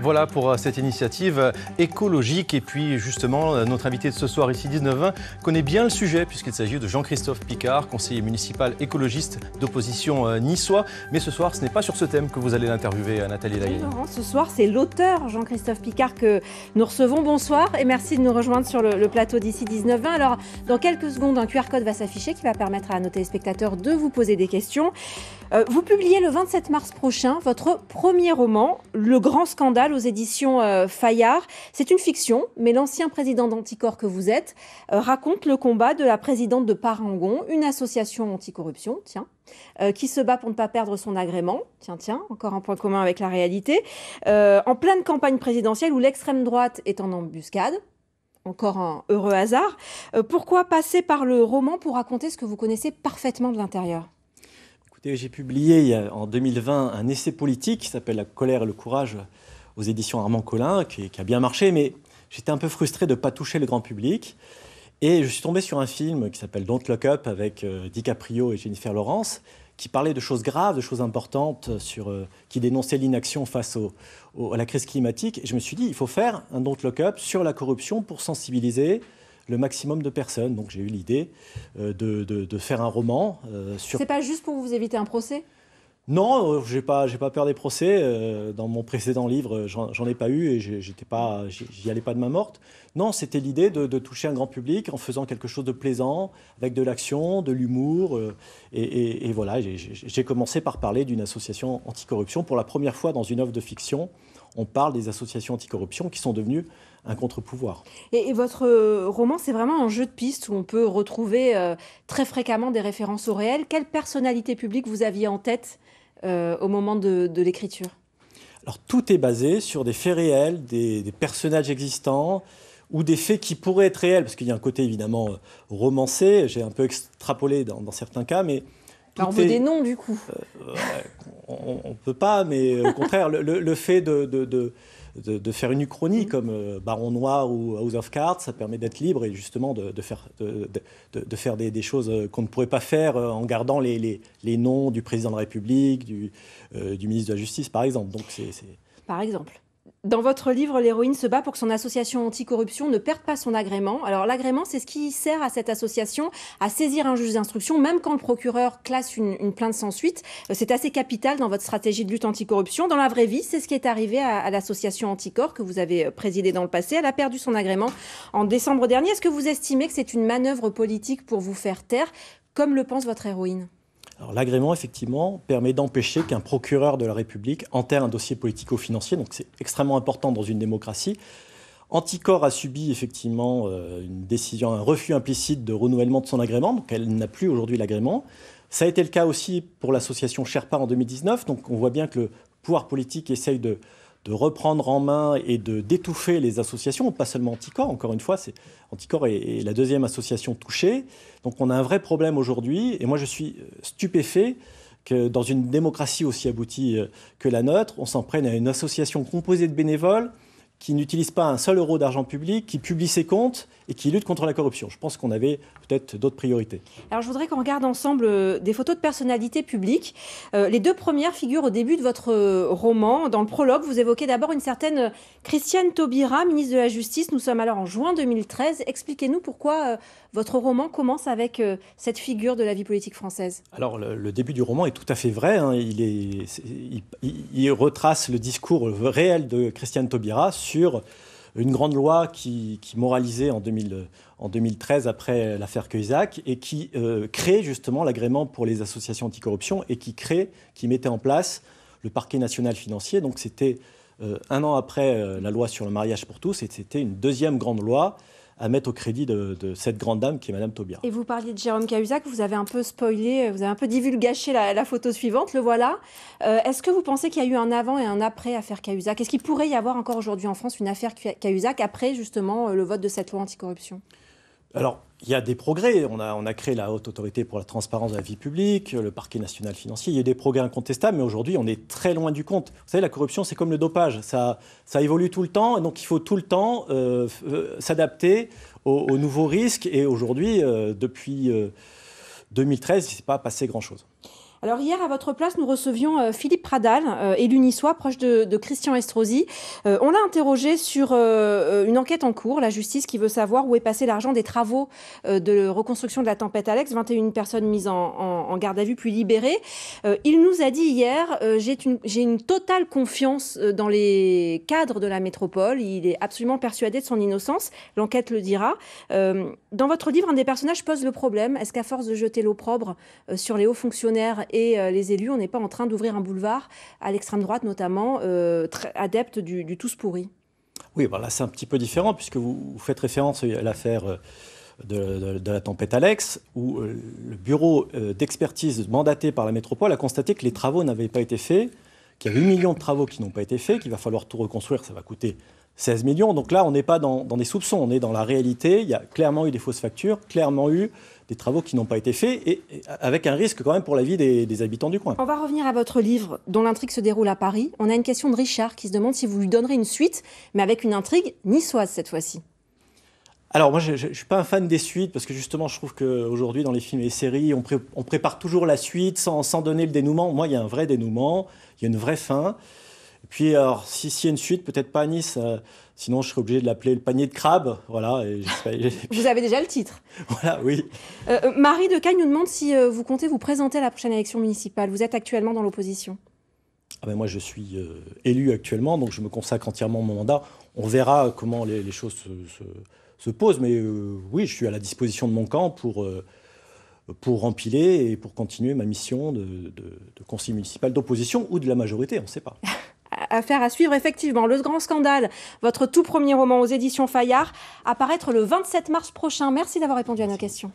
Voilà pour cette initiative écologique. Et puis justement, notre invité de ce soir ici, 19-20, connaît bien le sujet puisqu'il s'agit de Jean-Christophe Picard, conseiller municipal écologiste d'opposition niçois. Mais ce soir, ce n'est pas sur ce thème que vous allez l'interviewer, Nathalie Lahaye. Ce soir, c'est l'auteur Jean-Christophe Picard que nous recevons. Bonsoir et merci de nous rejoindre sur le plateau d'ici 19-20. Alors, dans quelques secondes, un QR code va s'afficher qui va permettre à nos téléspectateurs de vous poser des questions. Vous publiez le 27 mars prochain votre premier roman, Le Grand Scandale, aux éditions Fayard. C'est une fiction, mais l'ancien président d'Anticor que vous êtes raconte le combat de la présidente de Parangon, une association anticorruption, qui se bat pour ne pas perdre son agrément. Tiens, encore un point commun avec la réalité. En pleine campagne présidentielle où l'extrême droite est en embuscade. Encore un heureux hasard. Pourquoi passer par le roman pour raconter ce que vous connaissez parfaitement de l'intérieur ? Écoutez, j'ai publié en 2020 un essai politique qui s'appelle « La colère et le courage » aux éditions Armand Collin, qui a bien marché, mais j'étais un peu frustré de ne pas toucher le grand public. Et je suis tombé sur un film qui s'appelle « Don't Look Up » avec DiCaprio et Jennifer Lawrence, qui parlait de choses graves, de choses importantes, qui dénonçait l'inaction face à la crise climatique. Et je me suis dit, il faut faire un « Don't Look Up » sur la corruption pour sensibiliser le maximum de personnes. Donc j'ai eu l'idée de faire un roman sur... C'est pas juste pour vous éviter un procès ? Non, j'ai pas peur des procès. Dans mon précédent livre, j'en ai pas eu et j'y allais pas de main morte. Non, c'était l'idée de toucher un grand public en faisant quelque chose de plaisant, avec de l'action, de l'humour. Et voilà, j'ai commencé par parler d'une association anticorruption. Pour la première fois dans une œuvre de fiction, on parle des associations anticorruption qui sont devenues un contre-pouvoir. Et votre roman, c'est vraiment un jeu de pistes où on peut retrouver très fréquemment des références au réel. Quelle personnalité publique vous aviez en tête au moment de l'écriture ? Alors tout est basé sur des faits réels, des personnages existants ou des faits qui pourraient être réels, parce qu'il y a un côté évidemment romancé, j'ai un peu extrapolé dans certains cas, mais... Alors on veut des noms du coup. On ne peut pas, mais au contraire, le fait de faire une uchronie comme Baron Noir ou House of Cards, ça permet d'être libre et justement de faire des choses qu'on ne pourrait pas faire en gardant les noms du président de la République, du ministre de la Justice, par exemple. Donc Par exemple. Dans votre livre, l'héroïne se bat pour que son association anticorruption ne perde pas son agrément. Alors l'agrément, c'est ce qui sert à cette association à saisir un juge d'instruction, même quand le procureur classe une plainte sans suite. C'est assez capital dans votre stratégie de lutte anticorruption. Dans la vraie vie, c'est ce qui est arrivé à l'association Anticor que vous avez présidée dans le passé. Elle a perdu son agrément en décembre dernier. Est-ce que vous estimez que c'est une manœuvre politique pour vous faire taire, comme le pense votre héroïne ? Alors l'agrément, effectivement, permet d'empêcher qu'un procureur de la République enterre un dossier politico-financier. Donc c'est extrêmement important dans une démocratie. Anticor a subi effectivement une décision, un refus implicite de renouvellement de son agrément. Donc elle n'a plus aujourd'hui l'agrément. Ça a été le cas aussi pour l'association Sherpa en 2019. Donc on voit bien que le pouvoir politique essaye de reprendre en main et d'étouffer les associations, pas seulement Anticor. Encore une fois, Anticor est la deuxième association touchée. Donc on a un vrai problème aujourd'hui. Et moi, je suis stupéfait que dans une démocratie aussi aboutie que la nôtre, on s'en prenne à une association composée de bénévoles qui n'utilise pas un seul euro d'argent public, qui publie ses comptes et qui lutte contre la corruption. Je pense qu'on avait peut-être d'autres priorités. Alors je voudrais qu'on regarde ensemble des photos de personnalités publiques. Les deux premières figurent au début de votre roman. Dans le prologue, vous évoquez d'abord une certaine Christiane Taubira, ministre de la Justice. Nous sommes alors en juin 2013. Expliquez-nous pourquoi votre roman commence avec cette figure de la vie politique française. Alors le début du roman est tout à fait vrai. Hein. Il retrace le discours réel de Christiane Taubira sur une grande loi qui moralisait en 2013 après l'affaire Cahuzac et qui crée justement l'agrément pour les associations anticorruption et qui mettait en place le parquet national financier. Donc c'était un an après la loi sur le mariage pour tous et c'était une deuxième grande loi à mettre au crédit de cette grande dame qui est Madame Taubira. Et vous parliez de Jérôme Cahuzac, vous avez un peu spoilé, vous avez un peu divulgaché la photo suivante, le voilà. Est-ce que vous pensez qu'il y a eu un avant et un après affaire Cahuzac ? Est-ce qu'il pourrait y avoir encore aujourd'hui en France une affaire Cahuzac après justement le vote de cette loi anticorruption ? Alors, il y a des progrès. On a créé la Haute Autorité pour la transparence de la vie publique, le parquet national financier. Il y a des progrès incontestables, mais aujourd'hui, on est très loin du compte. Vous savez, la corruption, c'est comme le dopage. Ça évolue tout le temps, donc il faut tout le temps s'adapter aux nouveaux risques. Et aujourd'hui, depuis 2013, il ne s'est pas passé grand-chose. Alors hier, à votre place, nous recevions Philippe Pradal, élu niçois, proche de Christian Estrosi. On l'a interrogé sur une enquête en cours, la justice qui veut savoir où est passé l'argent des travaux de reconstruction de la tempête Alex. 21 personnes mises en garde à vue puis libérées. Il nous a dit hier, j'ai une totale confiance dans les cadres de la métropole. Il est absolument persuadé de son innocence. L'enquête le dira. Dans votre livre, un des personnages pose le problème. Est-ce qu'à force de jeter l'opprobre sur les hauts fonctionnaires et les élus, on n'est pas en train d'ouvrir un boulevard à l'extrême droite, notamment adepte du tous pourri? Oui, là c'est un petit peu différent puisque vous faites référence à l'affaire de la tempête Alex, où le bureau d'expertise mandaté par la métropole a constaté que les travaux n'avaient pas été faits, qu'il y a 8 millions de travaux qui n'ont pas été faits, qu'il va falloir tout reconstruire, ça va coûter 16 millions. Donc là, on n'est pas dans des soupçons, on est dans la réalité. Il y a clairement eu des fausses factures, clairement eu des travaux qui n'ont pas été faits, et avec un risque quand même pour la vie des habitants du coin. On va revenir à votre livre, dont l'intrigue se déroule à Paris. On a une question de Richard qui se demande si vous lui donnerez une suite, mais avec une intrigue niçoise cette fois-ci. Alors moi, je ne suis pas un fan des suites, parce que justement, je trouve qu'aujourd'hui, dans les films et les séries, on prépare toujours la suite sans donner le dénouement. Moi, il y a un vrai dénouement, il y a une vraie fin. Et puis, alors, s'il y a une suite, peut-être pas à Nice, sinon je serais obligé de l'appeler le panier de crabes. Voilà, Vous avez déjà le titre. Voilà, oui. Marie de Cagne nous demande si vous comptez vous présenter à la prochaine élection municipale. Vous êtes actuellement dans l'opposition. Moi, je suis élu actuellement, donc je me consacre entièrement à mon mandat. On verra comment les choses se posent, mais oui, je suis à la disposition de mon camp pour empiler et pour continuer ma mission de conseiller municipal d'opposition ou de la majorité, on ne sait pas. Affaire à suivre, effectivement. Le Grand Scandale, votre tout premier roman aux éditions Fayard, à paraître le 27 mars prochain. Merci d'avoir répondu à nos questions.